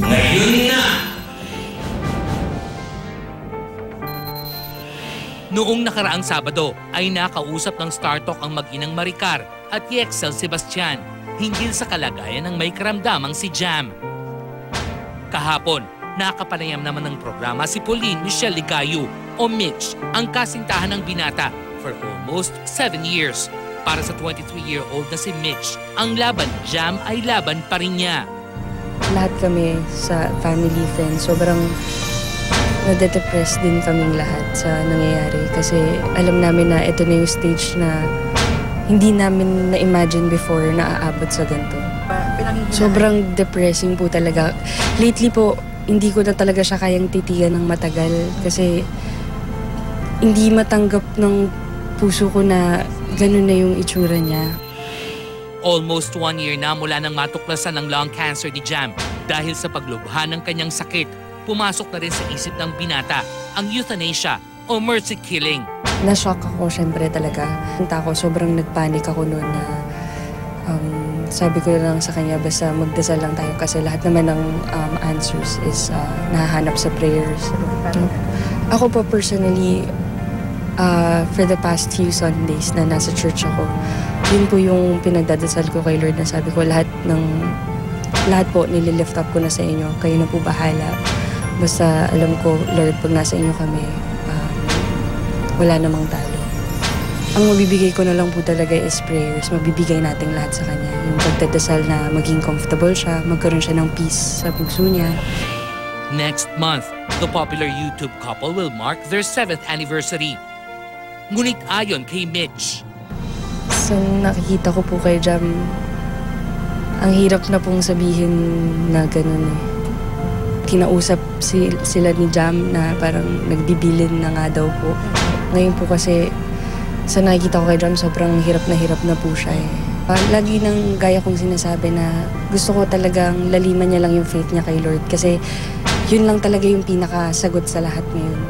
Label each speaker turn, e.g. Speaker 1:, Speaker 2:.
Speaker 1: Ngayon na!
Speaker 2: Noong nakaraang Sabado ay nakausap ng Star Talk ang mag-inang Maricar at Yexel Sebastian hinggil sa kalagayan ng may karamdamang si Jam. Kahapon, nakapanayam naman ng programa si Pauline Michelle Ligayo o Mitch, ang kasintahan ng binata for almost 7 years. Para sa 23-year-old na si Mitch, ang laban ni Jam ay laban pa rin niya.
Speaker 3: Lahat kami sa family, friends, sobrang nade-depress din kaming lahat sa nangyayari kasi alam namin na ito na yung stage na hindi namin na-imagine before na aabot sa ganito. Sobrang depressing po talaga. Lately po, hindi ko na talaga siya kayang titigan ng matagal kasi hindi matanggap ng puso ko na ganun na yung itsura niya.
Speaker 2: Almost 1 year na mula nang matuklasan ng lung cancer ni Jam dahil sa paglubha ng kanyang sakit. Pumasok na rin sa isip ng binata ang euthanasia o mercy killing.
Speaker 3: Na-shock ako syempre talaga. Sobrang nagpanik ako noon na sabi ko lang sa kanya basta magdasal lang tayo kasi lahat naman ng answers is nahahanap sa prayers. Ako po personally, for the past few Sundays na nasa church ako, yun po yung pinagdadasal ko kay Lord na sabi ko lahat po nililift up ko na sa inyo. Kayo na po bahala. Basta alam ko, Lord, pag nasa inyo kami, wala namang talo. Ang mabibigay ko na lang po talaga is prayers. Mabibigay natin lahat sa Kanya. Yung pagdadasal na maging comfortable siya, magkaroon siya ng peace sa puso niya.
Speaker 2: Next month, the popular YouTube couple will mark their 7th anniversary. Ngunit ayon kay Mitch,
Speaker 3: so nakikita ko po kay Jam, ang hirap na pong sabihin na ganun eh. Kinausap sila ni Jam na parang nagbibilin na nga daw po. Ngayon po kasi sa nakikita ko kay Jam, sobrang hirap na po siya eh. Lagi nang gaya kong sinasabi na gusto ko talagang laliman niya lang yung faith niya kay Lord kasi yun lang talaga yung pinakasagot sa lahat ngayon.